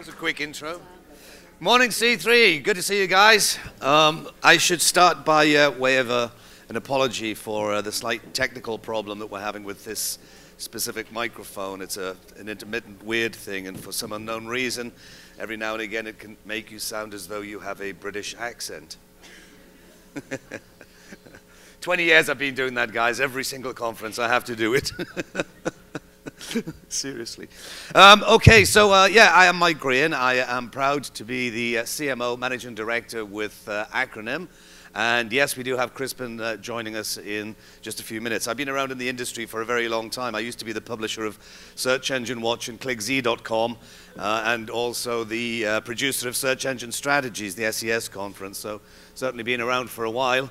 was a quick intro. Morning, C3. Good to see you guys. I should start by way of an apology for the slight technical problem that we're having with this specific microphone. It's an intermittent weird thing, and for some unknown reason, every now and again it can make you sound as though you have a British accent. 20 years I've been doing that, guys. Every single conference I have to do it. Seriously. Okay, so yeah, I am Mike Grehan. I am proud to be the CMO, Managing Director with Acronym. And yes, we do have Crispin joining us in just a few minutes. I've been around in the industry for a very long time. I used to be the publisher of Search Engine Watch and ClickZ.com, and also the producer of Search Engine Strategies, the SES conference, so certainly been around for a while.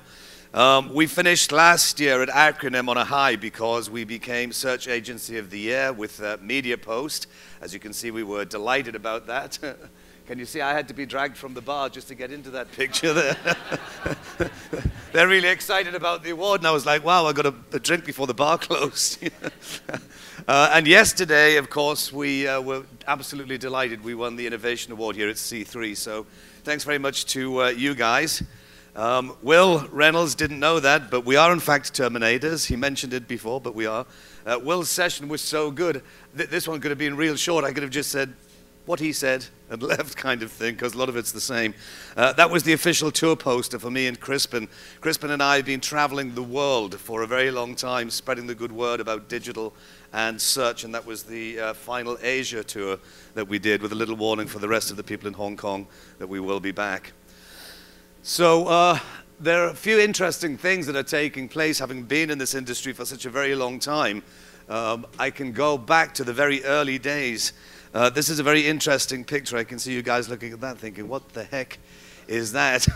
We finished last year at Acronym on a high because we became Search Agency of the Year with MediaPost. As you can see, we were delighted about that. Can you see I had to be dragged from the bar just to get into that picture there? They're really excited about the award, and I was like, wow, I got a drink before the bar closed. And yesterday, of course, we were absolutely delighted. We won the Innovation Award here at C3, so thanks very much to you guys. Will Reynolds didn't know that, but we are in fact Terminators. He mentioned it before, but we are. Will's session was so good. This one could have been real short. I could have just said what he said and left, kind of thing, because a lot of it's the same. That was the official tour poster for me and Crispin. Crispin and I have been traveling the world for a very long time, spreading the good word about digital and search, and that was the final Asia tour that we did, with a little warning for the rest of the people in Hong Kong that we will be back. So there are a few interesting things that are taking place, having been in this industry for such a very long time. I can go back to the very early days. This is a very interesting picture. I can see you guys looking at that thinking, what the heck is that?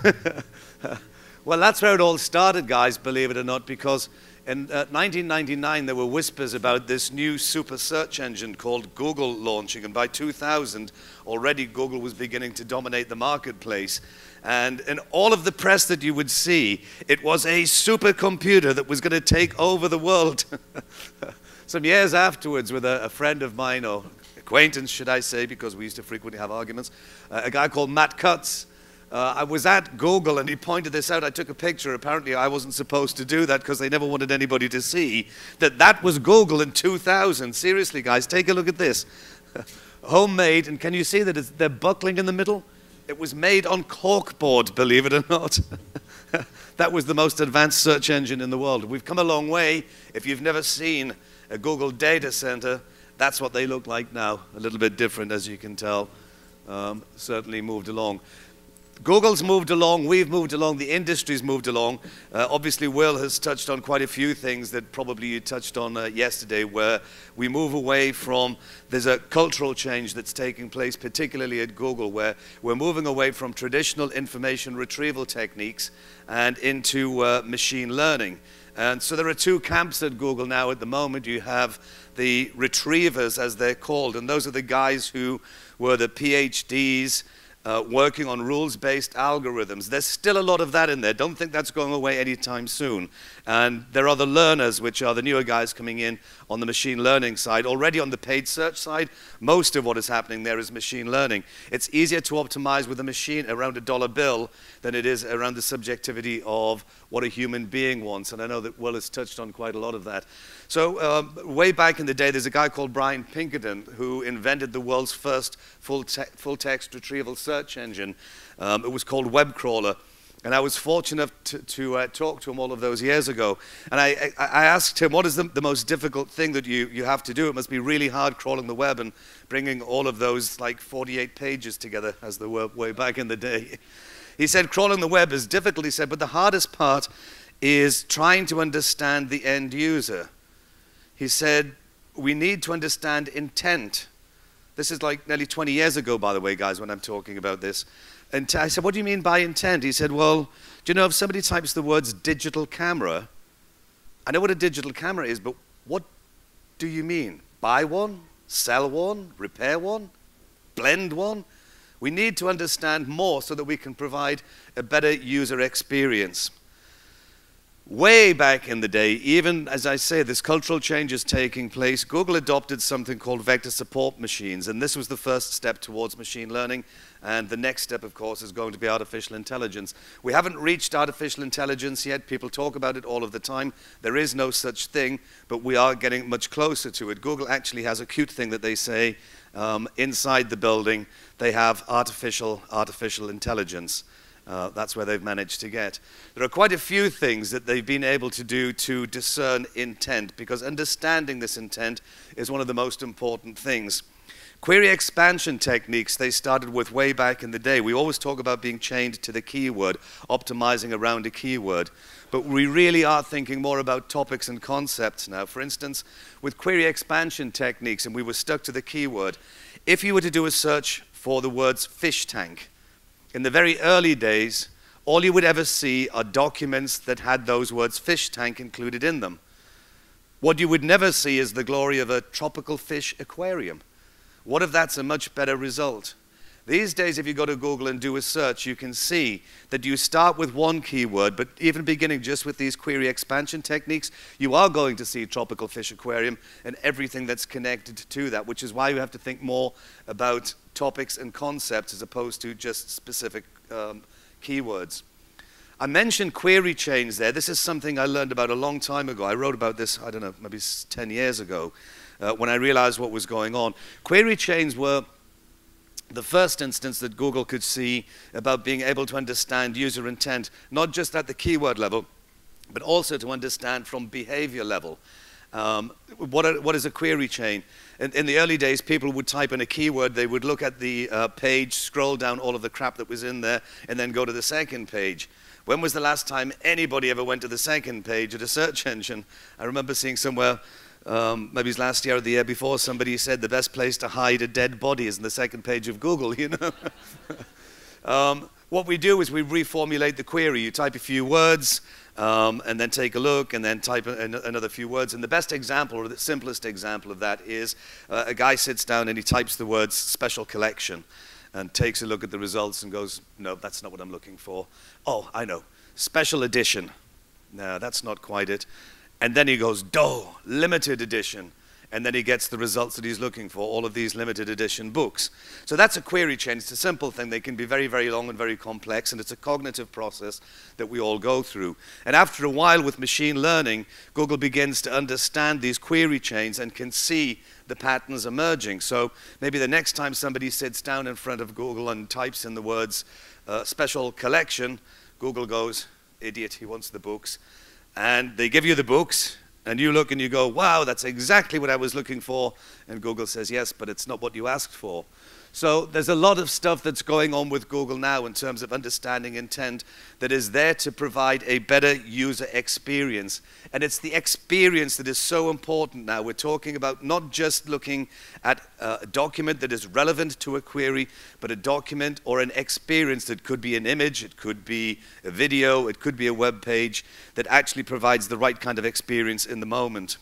Well, that's where it all started, guys, believe it or not, because in 1999 there were whispers about this new super search engine called Google launching, and by 2000 already Google was beginning to dominate the marketplace. And in all of the press that you would see, it was a supercomputer that was going to take over the world. Some years afterwards, with a friend of mine, or acquaintance, should I say, because we used to frequently have arguments, a guy called Matt Cutts. I was at Google, and he pointed this out. I took a picture. Apparently, I wasn't supposed to do that because they never wanted anybody to see that was Google in 2000. Seriously, guys, take a look at this. Homemade, and can you see that they're buckling in the middle? It was made on corkboard, believe it or not. That was the most advanced search engine in the world. We've come a long way. If you've never seen a Google data center, that's what they look like now. A little bit different, as you can tell. Certainly moved along. Google's moved along, we've moved along, the industry's moved along. Obviously, Will has touched on quite a few things that probably you touched on yesterday, where we move away from, there's a cultural change that's taking place, particularly at Google, where we're moving away from traditional information retrieval techniques and into machine learning. And so there are two camps at Google now at the moment. You have the retrievers, as they're called, and those are the guys who were the PhDs, working on rules-based algorithms. There's still a lot of that in there. Don't think that's going away anytime soon. And there are the learners, which are the newer guys coming in on the machine learning side. Already on the paid search side, most of what is happening there is machine learning. It's easier to optimize with a machine around a dollar bill than it is around the subjectivity of what a human being wants. And I know that Will has touched on quite a lot of that. So way back in the day, there's a guy called Brian Pinkerton who invented the world's first full-text retrieval search engine. It was called Web Crawler. And I was fortunate to talk to him all of those years ago. And I asked him, what is the most difficult thing that you have to do? It must be really hard crawling the web and bringing all of those like 48 pages together, as they were way back in the day. He said, crawling the web is difficult, he said, but the hardest part is trying to understand the end user. He said, we need to understand intent. This is like nearly 20 years ago, by the way, guys, when I'm talking about this. And I said, what do you mean by intent? He said, well, do you know if somebody types the words digital camera, I know what a digital camera is, but what do you mean? Buy one? Sell one? Repair one? Blend one? We need to understand more so that we can provide a better user experience. Way back in the day, even as I say, this cultural change is taking place, Google adopted something called vector support machines, and this was the first step towards machine learning, and the next step, of course, is going to be artificial intelligence. We haven't reached artificial intelligence yet. People talk about it all of the time. There is no such thing, but we are getting much closer to it. Google actually has a cute thing that they say inside the building. They have artificial intelligence. That's where they've managed to get. There are quite a few things that they've been able to do to discern intent, because understanding this intent is one of the most important things. Query expansion techniques they started with way back in the day. We always talk about being chained to the keyword, optimizing around a keyword. But we really are thinking more about topics and concepts now. For instance, with query expansion techniques, and we were stuck to the keyword, if you were to do a search for the words fish tank, in the very early days, all you would ever see are documents that had those words fish tank included in them. What you would never see is the glory of a tropical fish aquarium. What if that's a much better result? These days, if you go to Google and do a search, you can see that you start with one keyword, but even beginning just with these query expansion techniques, you are going to see tropical fish aquarium and everything that's connected to that, which is why you have to think more about topics and concepts as opposed to just specific keywords. I mentioned query chains there. This is something I learned about a long time ago. I wrote about this, I don't know, maybe 10 years ago, when I realized what was going on. Query chains were the first instance that Google could see about being able to understand user intent, not just at the keyword level, but also to understand from behavior level. What is a query chain? In the early days, people would type in a keyword, they would look at the page, scroll down all of the crap that was in there, and then go to the second page. When was the last time anybody ever went to the second page at a search engine? I remember seeing somewhere, maybe it was last year or the year before, somebody said the best place to hide a dead body is in the second page of Google, you know. What we do is we reformulate the query. You type a few words, and then take a look, and then type another few words. And the best example, or the simplest example of that is a guy sits down and he types the words special collection and takes a look at the results and goes, no, that's not what I'm looking for. Oh, I know, special edition. No, that's not quite it. And then he goes, limited edition. And then he gets the results that he's looking for, all of these limited edition books. So that's a query chain. It's a simple thing. They can be very, very long and very complex, and it's a cognitive process that we all go through. And after a while with machine learning, Google begins to understand these query chains and can see the patterns emerging. So maybe the next time somebody sits down in front of Google and types in the words special collection, Google goes, idiot, he wants the books. And they give you the books, and you look and you go, wow, that's exactly what I was looking for. And Google says, yes, but it's not what you asked for. So there's a lot of stuff that's going on with Google now in terms of understanding intent that is there to provide a better user experience. And it's the experience that is so important now. We're talking about not just looking at a document that is relevant to a query, but a document or an experience that could be an image, it could be a video, it could be a web page that actually provides the right kind of experience in the moment.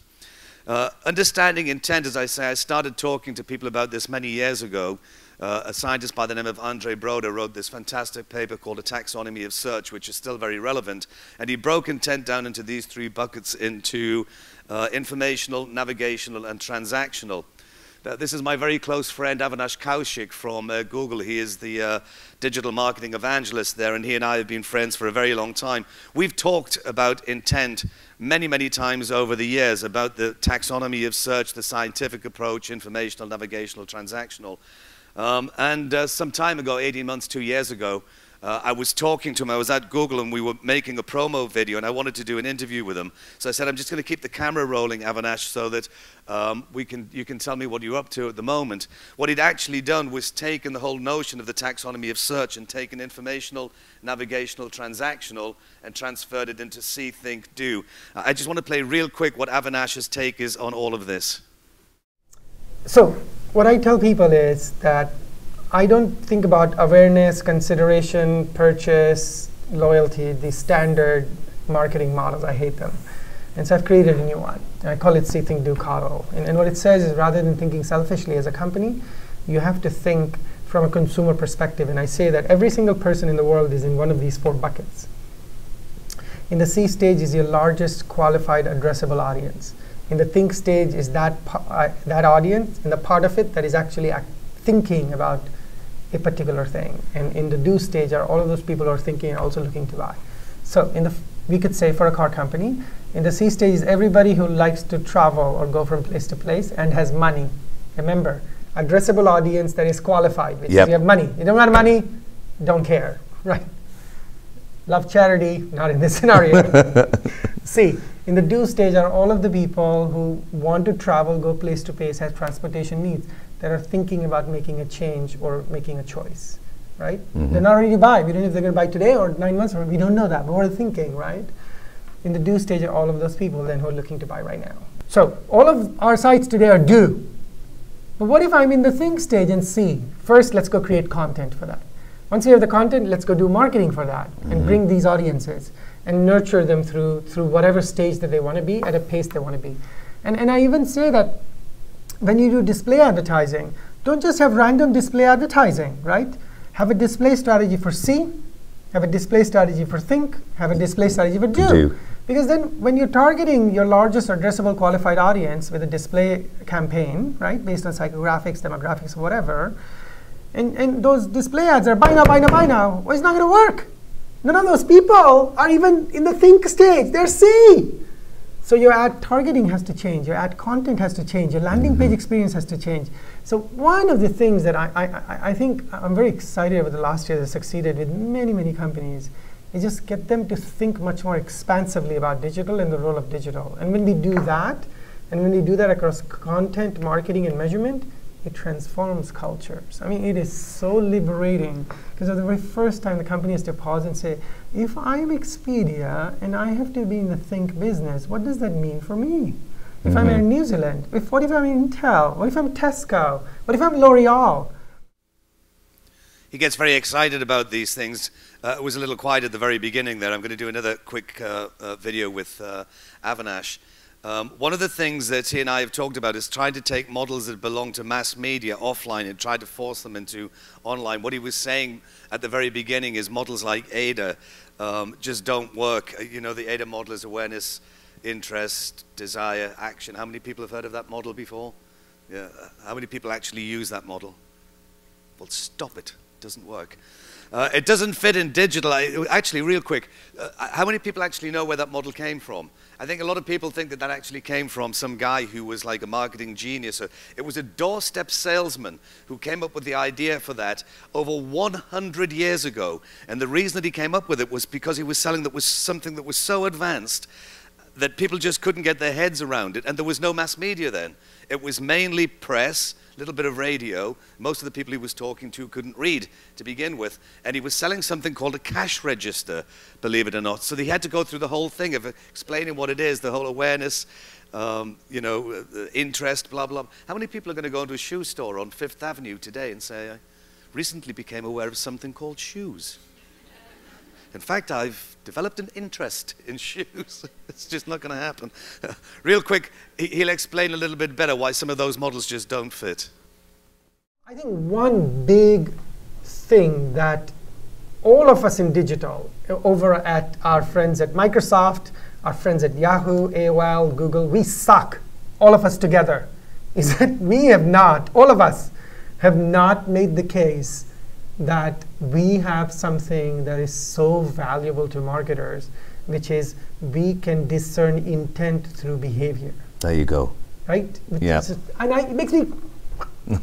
Understanding intent, as I say, I started talking to people about this many years ago. A scientist by the name of Andre Broder wrote this fantastic paper called A Taxonomy of Search, which is still very relevant. And he broke intent down into these three buckets, into informational, navigational, and transactional. This is my very close friend Avinash Kaushik from Google. He is the digital marketing evangelist there, and he and I have been friends for a very long time. We've talked about intent many, many times over the years, about the taxonomy of search, the scientific approach, informational, navigational, transactional. Some time ago, 18 months, 2 years ago, I was talking to him. I was at Google and we were making a promo video and I wanted to do an interview with him. So I said, I'm just going to keep the camera rolling, Avinash, so that you can tell me what you're up to at the moment. What he'd actually done was taken the whole notion of the taxonomy of search and taken informational, navigational, transactional and transferred it into see, think, do. I just want to play real quick what Avinash's take is on all of this. So what I tell people is that I don't think about awareness, consideration, purchase, loyalty, the standard marketing models. I hate them. And so I've created a new one. And I call it See, Think, Do, Coddle. And what it says is rather than thinking selfishly as a company, you have to think from a consumer perspective. And I say that every single person in the world is in one of these 4 buckets. In the C stage is your largest qualified addressable audience. In the think stage is that audience, and the part of it that is actually thinking about a particular thing. And in the do stage are all of those people who are thinking and also looking to buy. So we could say for a car company, in the C stage is everybody who likes to travel or go from place to place and has money. Remember, addressable audience that is qualified, which is you have money. You don't have money, don't care, right? Love charity, not in this scenario. C, in the do stage are all of the people who want to travel, go place to place, have transportation needs, that are thinking about making a change or making a choice, right? They're not ready to buy. We don't know if they're going to buy today or 9 months, or we don't know that, but we're thinking, right? In the do stage are all of those people then who are looking to buy right now. So all of our sites today are do. But what if I'm in the think stage and see? First, let's go create content for that. Once you have the content, let's go do marketing for that and bring these audiences and nurture them through whatever stage that they want to be at a pace they want to be. And I even say that when you do display advertising, don't just have random display advertising, right? Have a display strategy for see, have a display strategy for think, have a display strategy for do. Because then when you're targeting your largest addressable qualified audience with a display campaign, right, based on psychographics, demographics, or whatever, and those display ads are buy now, buy now, buy now, well, it's not going to work. None of those people are even in the think stage. They're C. So your ad targeting has to change. Your ad content has to change. Your landing page experience has to change. So one of the things that I think I'm very excited over the last year that succeeded with many, many companies is just get them to think much more expansively about digital and the role of digital. And when we do that, and when we do that across content, marketing, and measurement, it transforms cultures. I mean, it is so liberating because for the very first time the company has to pause and say, if I'm Expedia and I have to be in the think business, what does that mean for me? If I'm in New Zealand, what if I'm in Intel? What if I'm Tesco? What if I'm L'Oreal? He gets very excited about these things. It was a little quiet at the very beginning there. I'm going to do another quick video with Avinash. One of the things that he and I have talked about is trying to take models that belong to mass media offline and try to force them into online. What he was saying at the very beginning is models like ADA just don't work. You know, the ADA model is awareness, interest, desire, action. How many people have heard of that model before? Yeah. How many people actually use that model? Well, stop it. It doesn't work. It doesn't fit in digital. Actually, real quick, how many people actually know where that model came from? I think a lot of people think that that actually came from some guy who was like a marketing genius. It was a doorstep salesman who came up with the idea for that over 100 years ago. And the reason that he came up with it was because he was selling that was something that was so advanced that people just couldn't get their heads around it. And there was no mass media then. It was mainly press, a little bit of radio. Most of the people he was talking to couldn't read to begin with. And he was selling something called a cash register, believe it or not. So he had to go through the whole thing of explaining what it is, the whole awareness, you know, interest, blah, blah. How many people are going to go into a shoe store on Fifth Avenue today and say, I recently became aware of something called shoes? In fact, I've developed an interest in shoes. It's just not going to happen. Real quick, he'll explain a little bit better why some of those models just don't fit. I think one big thing that all of us in digital, over at our friends at Microsoft, our friends at Yahoo, AOL, Google, we suck, all of us together, is that we have not, all of us, have not made the case that we have something that is so valuable to marketers, which is we can discern intent through behavior. There you go. Right? Yeah. And it makes me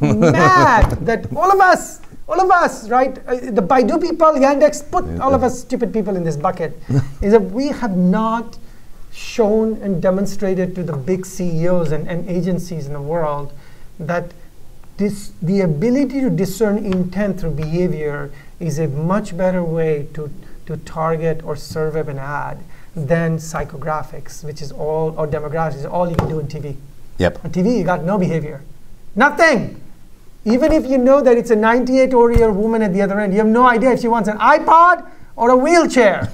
mad that all of us, right? The Baidu people, Yandex, put all of us stupid people in this bucket, is that we have not shown and demonstrated to the big CEOs and agencies in the world that the ability to discern intent through behavior is a much better way to target or serve up an ad than psychographics, which is all, or demographics, is all you can do on TV. Yep. On TV, you got no behavior. Nothing. Even if you know that it's a 98-year-old woman at the other end, you have no idea if she wants an iPod or a wheelchair.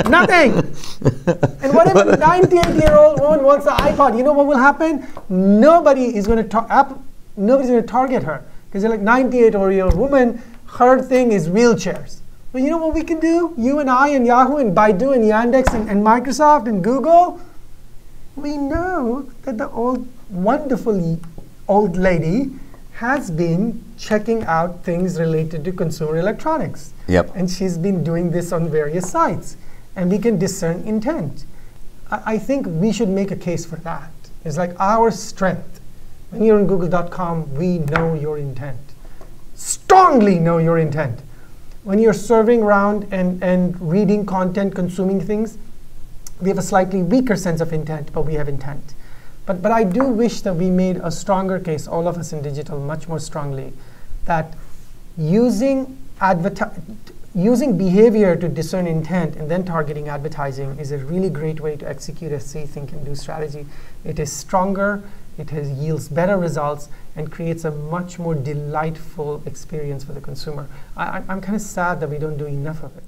Nothing. And what if a 98-year-old woman wants an iPod? You know what will happen? Nobody's going to target her. Because they're like, 98-year-old woman, her thing is wheelchairs. But you know what we can do? You and I and Yahoo and Baidu and Yandex and Microsoft and Google, we know that the wonderful old lady has been checking out things related to consumer electronics. Yep. And she's been doing this on various sites. And we can discern intent. I think we should make a case for that. It's like our strength. When you're on google.com, we know your intent. Strongly know your intent. When you're surfing around and reading content, consuming things, we have a slightly weaker sense of intent, but we have intent. But I do wish that we made a stronger case, all of us in digital, much more strongly, that using behavior to discern intent and then targeting advertising is a really great way to execute a see, think, and do strategy. It is stronger, it yields better results, and creates a much more delightful experience for the consumer. I'm kind of sad that we don't do enough of it.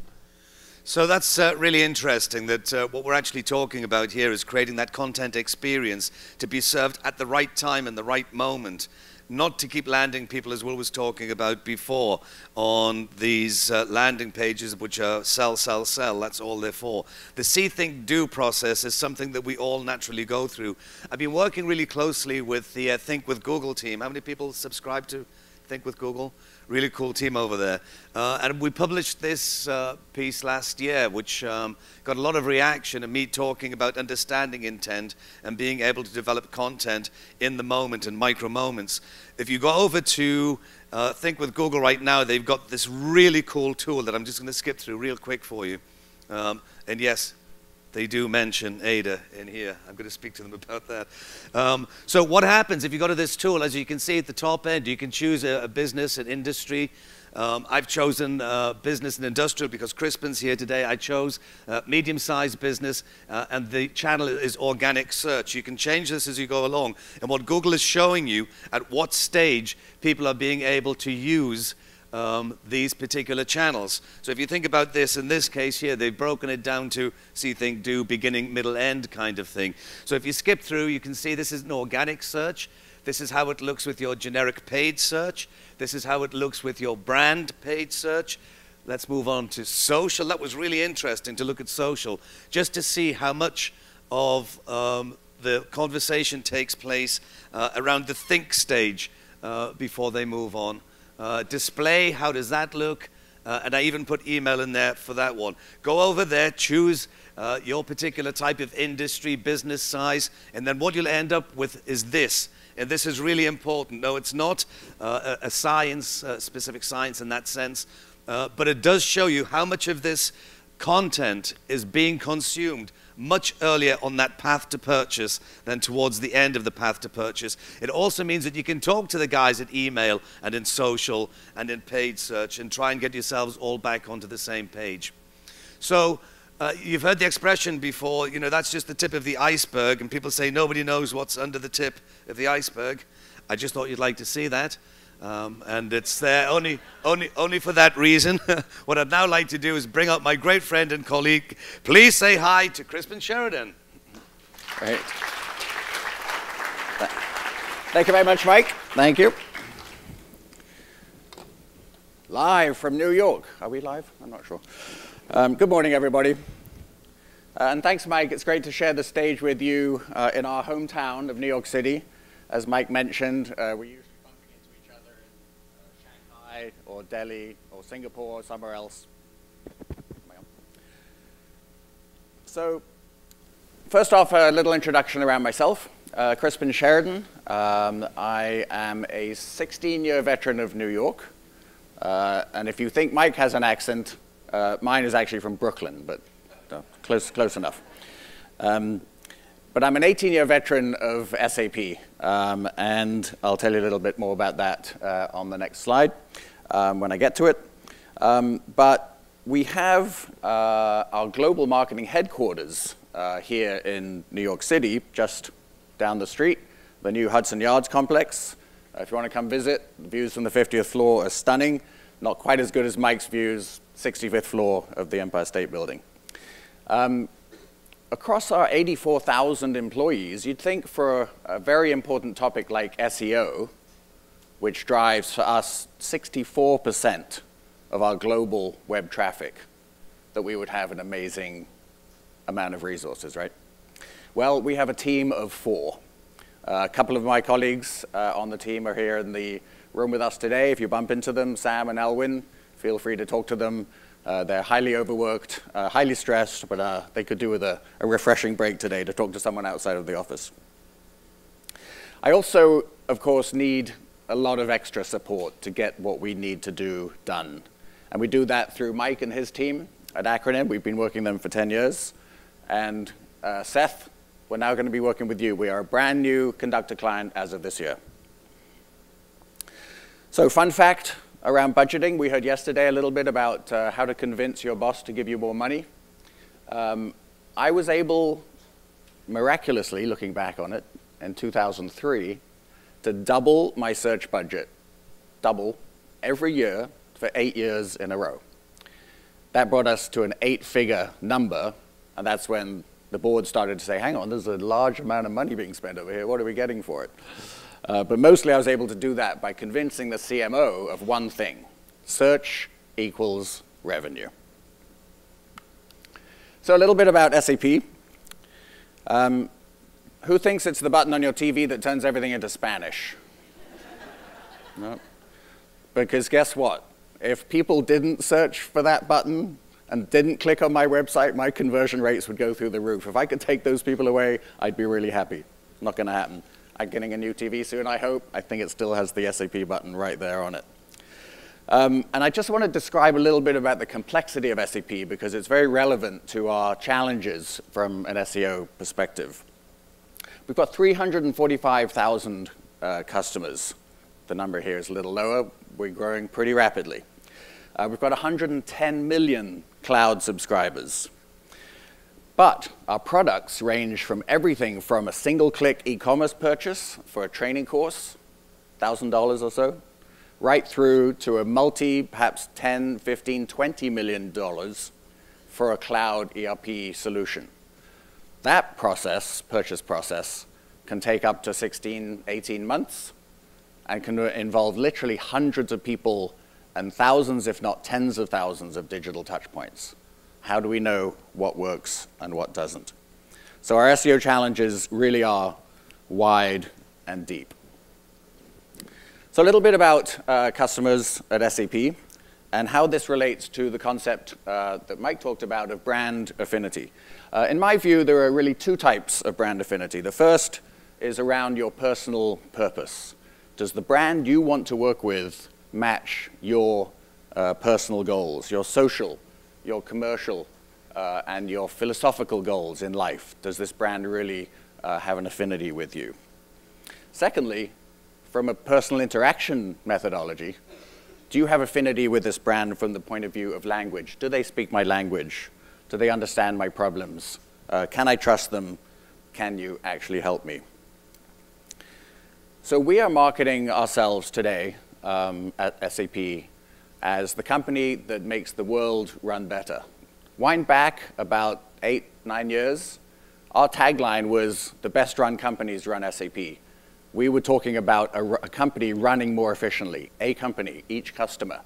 So that's really interesting that what we're actually talking about here is creating that content experience to be served at the right time and the right moment, not to keep landing people, as Will was talking about before, on these landing pages which are sell, sell, sell. That's all they're for. The see, think, do process is something that we all naturally go through. I've been working really closely with the Think with Google team. How many people subscribe to Think with Google? Really cool team over there. And we published this piece last year, which got a lot of reaction, and me talking about understanding intent and being able to develop content in the moment and micro moments. If you go over to Think with Google right now, they've got this really cool tool that I'm just going to skip through real quick for you. And yes, they do mention Ada in here. I'm going to speak to them about that. So what happens if you go to this tool? As you can see at the top end, you can choose a business, an industry. I've chosen business and industrial because Crispin's here today. I chose medium-sized business, and the channel is organic search. You can change this as you go along. And what Google is showing you at what stage people are being able to use these particular channels. So if you think about this, in this case here, they've broken it down to see, think, do, beginning, middle, end kind of thing. So if you skip through, you can see this is an organic search. This is how it looks with your generic paid search. This is how it looks with your brand paid search. Let's move on to social. That was really interesting to look at social, just to see how much of the conversation takes place around the think stage before they move on. Display, how does that look? And I even put email in there for that one. Go over there, choose your particular type of industry, business size, and then what you'll end up with is this. And this is really important. No, it's not a science, specific science in that sense, but it does show you how much of this content is being consumed much earlier on that path to purchase than towards the end of the path to purchase. It also means that you can talk to the guys at email and in social and in paid search and try and get yourselves all back onto the same page. So you've heard the expression before, you know, that's just the tip of the iceberg, and people say nobody knows what's under the tip of the iceberg. I just thought you'd like to see that. And it's there only for that reason. What I'd now like to do is bring up my great friend and colleague. Please say hi to Crispin Sheridan. Great. Thank you very much, Mike. Thank you. Live from New York. Are we live? I'm not sure. Good morning, everybody. And thanks, Mike. It's great to share the stage with you in our hometown of New York City. As Mike mentioned, we usually bumping into each other in Shanghai or Delhi or Singapore or somewhere else. So first off, a little introduction around myself. Crispin Sheridan. I am a 16-year veteran of New York. And if you think Mike has an accent, mine is actually from Brooklyn, but close enough. But I'm an 18-year veteran of SAP, and I'll tell you a little bit more about that on the next slide when I get to it. But we have our global marketing headquarters here in New York City, just down the street, the new Hudson Yards complex. If you want to come visit, the views from the 50th floor are stunning. Not quite as good as Mike's views, 65th floor of the Empire State Building. Across our 84,000 employees, you'd think for a very important topic like SEO, which drives for us 64% of our global web traffic that we would have an amazing amount of resources, right? Well, we have a team of 4. A couple of my colleagues on the team are here in the room with us today. If you bump into them, Sam and Elwin, feel free to talk to them. They're highly overworked, highly stressed, but they could do with a refreshing break today to talk to someone outside of the office. I also, of course, need a lot of extra support to get what we need to do done. And we do that through Mike and his team at Acronym. We've been working with them for 10 years. And Seth, we're now going to be working with you. We are a brand new Conductor client as of this year. So fun fact around budgeting. We heard yesterday a little bit about how to convince your boss to give you more money. I was able, miraculously, looking back on it, in 2003, to double my search budget, double, every year for 8 years in a row. That brought us to an 8-figure number, and that's when the board started to say, hang on, there's a large amount of money being spent over here. What are we getting for it? But mostly I was able to do that by convincing the CMO of one thing: search equals revenue. So a little bit about SAP. Who thinks it's the button on your TV that turns everything into Spanish? No. Because guess what? If people didn't search for that button and didn't click on my website, my conversion rates would go through the roof. If I could take those people away, I'd be really happy. Not going to happen. I'm getting a new TV soon, I hope. I think it still has the SAP button right there on it. And I just want to describe a little bit about the complexity of SAP because it's very relevant to our challenges from an SEO perspective. We've got 345,000 customers. The number here is a little lower. We're growing pretty rapidly. We've got 110 million cloud subscribers. But our products range from everything from a single-click e-commerce purchase for a training course, $1,000 or so, right through to a perhaps $10, $15, $20 million for a cloud ERP solution. That purchase process, can take up to 16, 18 months and can involve literally hundreds of people and thousands, if not tens of thousands, of digital touch points. How do we know what works and what doesn't? So our SEO challenges really are wide and deep. So a little bit about customers at SAP and how this relates to the concept that Mike talked about of brand affinity. In my view, there are really 2 types of brand affinity. The first is around your personal purpose. Does the brand you want to work with match your personal goals, your social, your commercial, and your philosophical goals in life? Does this brand really have an affinity with you? Secondly, from a personal interaction methodology, do you have affinity with this brand from the point of view of language? Do they speak my language? Do they understand my problems? Can I trust them? Can you actually help me? So we are marketing ourselves today at SAP as the company that makes the world run better. Wind back about 8, 9 years, our tagline was the best run companies run SAP. We were talking about a company running more efficiently, a company, each customer.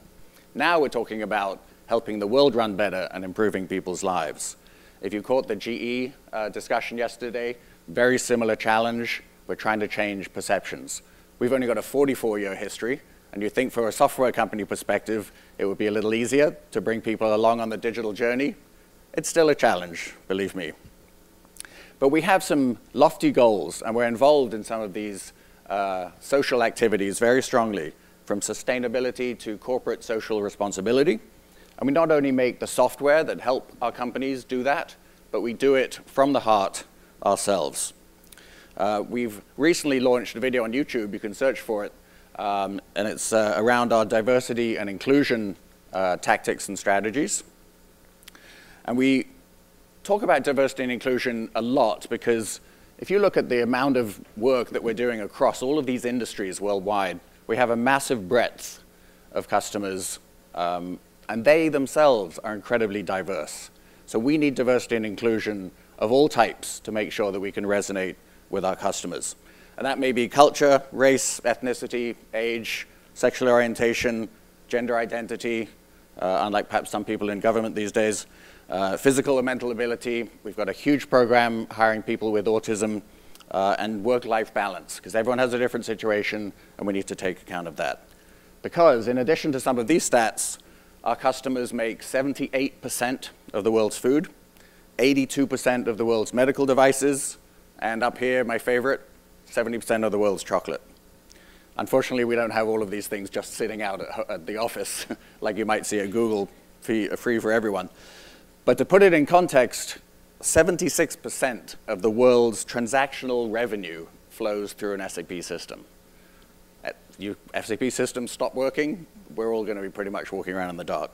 Now we're talking about helping the world run better and improving people's lives. If you caught the GE discussion yesterday, very similar challenge. We're trying to change perceptions. We've only got a 44-year history, and you think for a software company perspective, it would be a little easier to bring people along on the digital journey. It's still a challenge, believe me. But we have some lofty goals, and we're involved in some of these social activities very strongly, from sustainability to corporate social responsibility. And we not only make the software that help our companies do that, but we do it from the heart ourselves. We've recently launched a video on YouTube. You can search for it. And it's around our diversity and inclusion tactics and strategies. And we talk about diversity and inclusion a lot because if you look at the amount of work that we're doing across all of these industries worldwide, we have a massive breadth of customers, and they themselves are incredibly diverse. So we need diversity and inclusion of all types to make sure that we can resonate with our customers. And that may be culture, race, ethnicity, age, sexual orientation, gender identity, unlike perhaps some people in government these days. Physical and mental ability. We've got a huge program hiring people with autism, and work-life balance, because everyone has a different situation, and we need to take account of that. Because in addition to some of these stats, our customers make 78% of the world's food, 82% of the world's medical devices, and up here, my favorite, 70% of the world's chocolate. Unfortunately, we don't have all of these things just sitting out at the office, like you might see at Google, free for everyone. But to put it in context, 76% of the world's transactional revenue flows through an SAP system. SAP systems stop working, we're all going to be pretty much walking around in the dark.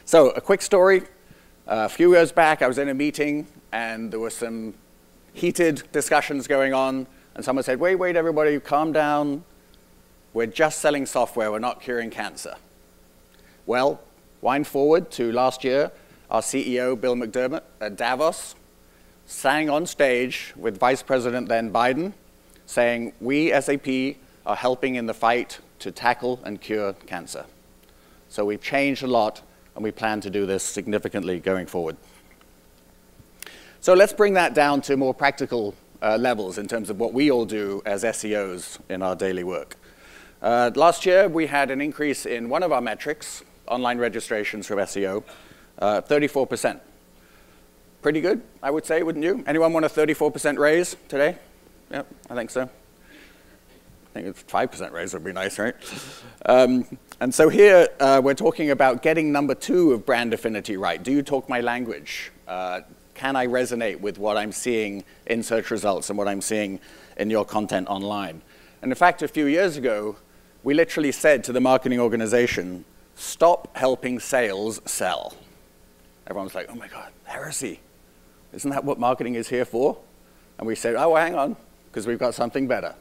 So a quick story. A few years back, I was in a meeting, and there were some heated discussions going on, and someone said, wait, everybody, calm down. We're just selling software, we're not curing cancer. Well, wind forward to last year, our CEO, Bill McDermott, at Davos, sang on stage with Vice President then Biden, saying, we, SAP, are helping in the fight to tackle and cure cancer. So we've changed a lot, and we plan to do this significantly going forward. So let's bring that down to more practical levels in terms of what we all do as SEOs in our daily work. Last year, we had an increase in one of our metrics, online registrations from SEO, 34%. Pretty good, I would say, wouldn't you? Anyone want a 34% raise today? Yep, I think so. I think a 5% raise would be nice, right? And so here, we're talking about getting number 2 of brand affinity right. Do you talk my language? Can I resonate with what I'm seeing in search results and what I'm seeing in your content online? And in fact, a few years ago, we literally said to the marketing organization, stop helping sales sell. Everyone was like, oh my God, heresy. Isn't that what marketing is here for? And we said, oh, well, hang on, because we've got something better.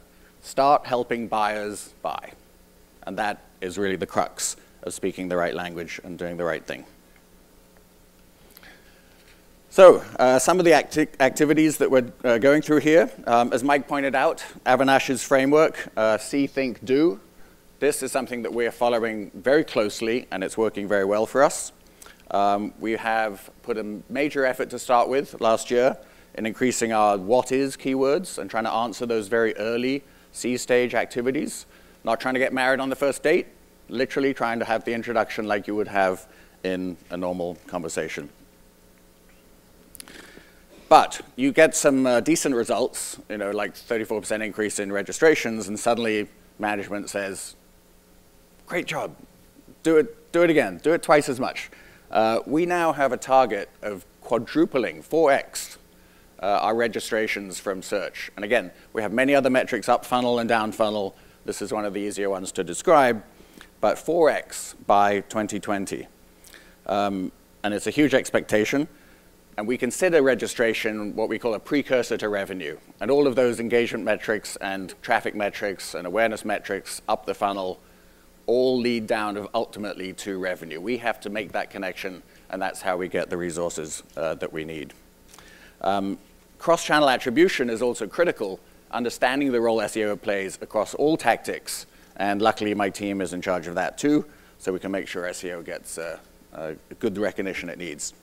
Start helping buyers buy. And that is really the crux of speaking the right language and doing the right thing. So some of the activities that we're going through here, as Mike pointed out, Avinash's framework, See, Think, Do. This is something that we're following very closely, and it's working very well for us. We have put a major effort to start with last year in increasing our what is keywords and trying to answer those very early C-stage activities. Not trying to get married on the first date, literally trying to have the introduction like you would have in a normal conversation. But you get some decent results, you know, like 34% increase in registrations, and suddenly management says, great job, do it again, do it twice as much. We now have a target of quadrupling, 4x, our registrations from search. And again, we have many other metrics, up funnel and down funnel. This is one of the easier ones to describe, but 4x by 2020. And it's a huge expectation. And we consider registration what we call a precursor to revenue. And all of those engagement metrics and traffic metrics and awareness metrics up the funnel all lead down ultimately to revenue. We have to make that connection, and that's how we get the resources that we need. Cross-channel attribution is also critical, understanding the role SEO plays across all tactics. And luckily, my team is in charge of that too, so we can make sure SEO gets good recognition it needs.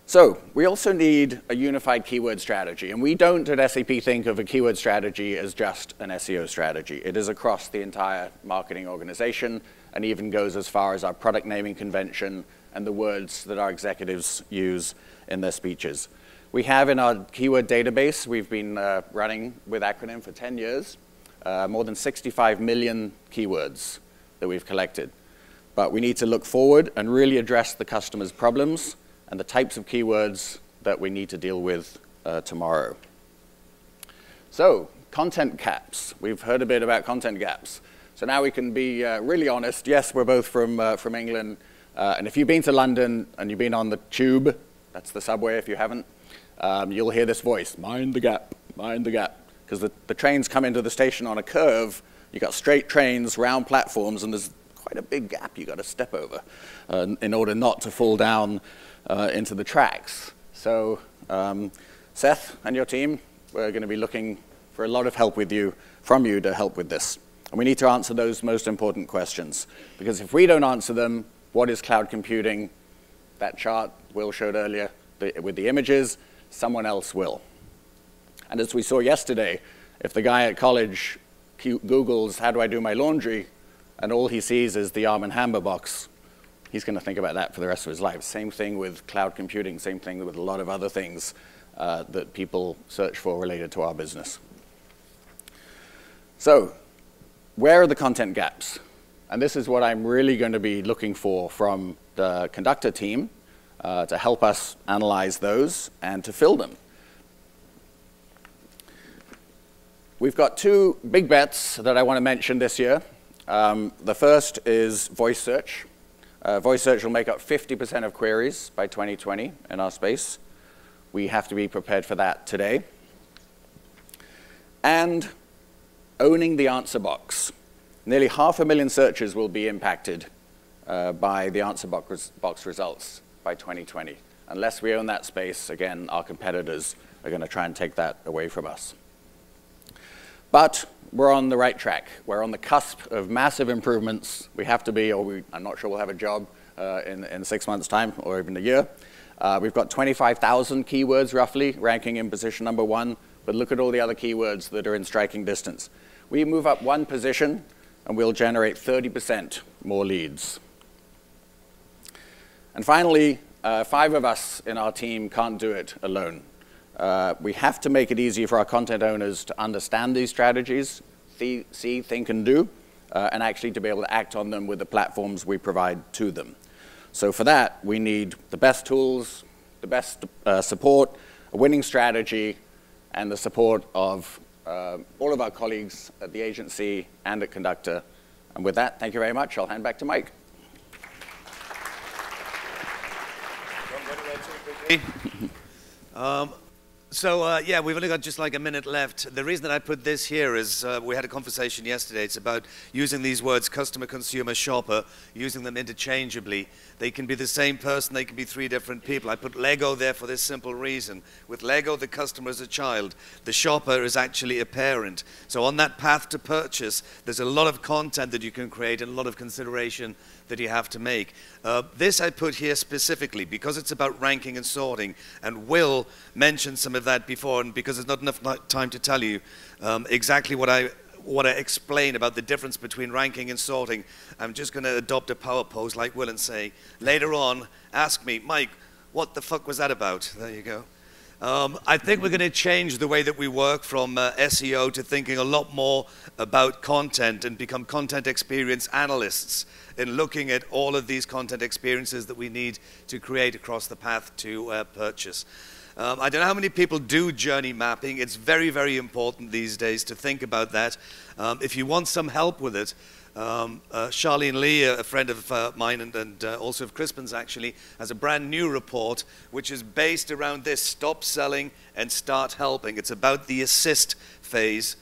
So we also need a unified keyword strategy. And we don't at SAP think of a keyword strategy as just an SEO strategy. It is across the entire marketing organization and even goes as far as our product naming convention and the words that our executives use in their speeches. We have in our keyword database, we've been running with Acronym for 10 years, more than 65 million keywords that we've collected. But we need to look forward and really address the customer's problems and the types of keywords that we need to deal with tomorrow. So, content gaps. We've heard a bit about content gaps. So now we can be really honest. Yes, we're both from England. And if you've been to London and you've been on the tube, that's the subway if you haven't, you'll hear this voice, mind the gap, mind the gap. Because the trains come into the station on a curve. You've got straight trains, round platforms, and there's quite a big gap you've got to step over in order not to fall down into the tracks. So Seth and your team, we're going to be looking for a lot of help from you to help with this. And we need to answer those most important questions. Because if we don't answer them, what is cloud computing? That chart Will showed earlier with the images, someone else will. And as we saw yesterday, if the guy at college Googles, how do I do my laundry, and all he sees is the Arm & Hammer box, he's going to think about that for the rest of his life. Same thing with cloud computing, same thing with a lot of other things that people search for related to our business. So, where are the content gaps? And this is what I'm really going to be looking for from the Conductor team to help us analyze those and to fill them. We've got two big bets that I want to mention this year. The first is voice search. Voice search will make up 50% of queries by 2020 in our space. We have to be prepared for that today. And owning the answer box. Nearly 500,000 searches will be impacted by the answer box results by 2020. Unless we own that space, again, our competitors are going to try and take that away from us. But we're on the right track. We're on the cusp of massive improvements. We have to be, or I'm not sure we'll have a job in 6 months' time or even a year. We've got 25,000 keywords, roughly, ranking in position number 1. But look at all the other keywords that are in striking distance. We move up 1 position, and we'll generate 30% more leads. And finally, 5 of us in our team can't do it alone. We have to make it easy for our content owners to understand these strategies, see, think, and do, and actually to be able to act on them with the platforms we provide to them. So for that, we need the best tools, the best support, a winning strategy, and the support of all of our colleagues at the agency and at Conductor. And with that, thank you very much. I'll hand back to Mike. Yeah, we've only got just like a minute left. The reason that I put this here is we had a conversation yesterday. It's about using these words, customer, consumer, shopper, using them interchangeably. They can be the same person. They can be 3 different people. I put Lego there for this simple reason. With Lego, the customer is a child. The shopper is actually a parent. So on that path to purchase, there's a lot of content that you can create and a lot of consideration that you have to make. This I put here specifically because it's about ranking and sorting, and Will mentioned some of that before, and because there's not enough time to tell you exactly what I explain about the difference between ranking and sorting, I'm just going to adopt a power pose like Will and say, later on, ask me, Mike, what the fuck was that about? There you go. I think we're going to change the way that we work from SEO to thinking a lot more about content and become content experience analysts in looking at all of these content experiences that we need to create across the path to purchase. I don't know how many people do journey mapping. It's very, very important these days to think about that. If you want some help with it, Charlene Lee, a friend of mine and also of Crispin's actually, has a brand new report which is based around this, stop selling and start helping. It's about the assist phase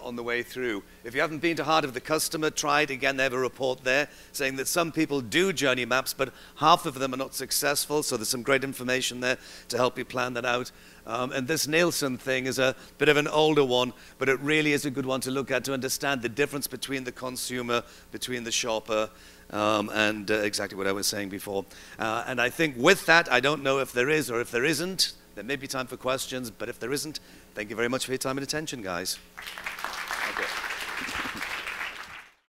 on the way through. If you haven't been to Heart of the Customer, try it again. They have a report there saying that some people do journey maps, but half of them are not successful, so there's some great information there to help you plan that out. And this Nielsen thing is a bit of an older one, but it really is a good one to look at to understand the difference between the consumer, between the shopper, and exactly what I was saying before. And I think with that, I don't know if there is or if there isn't. There may be time for questions, but if there isn't, thank you very much for your time and attention, guys.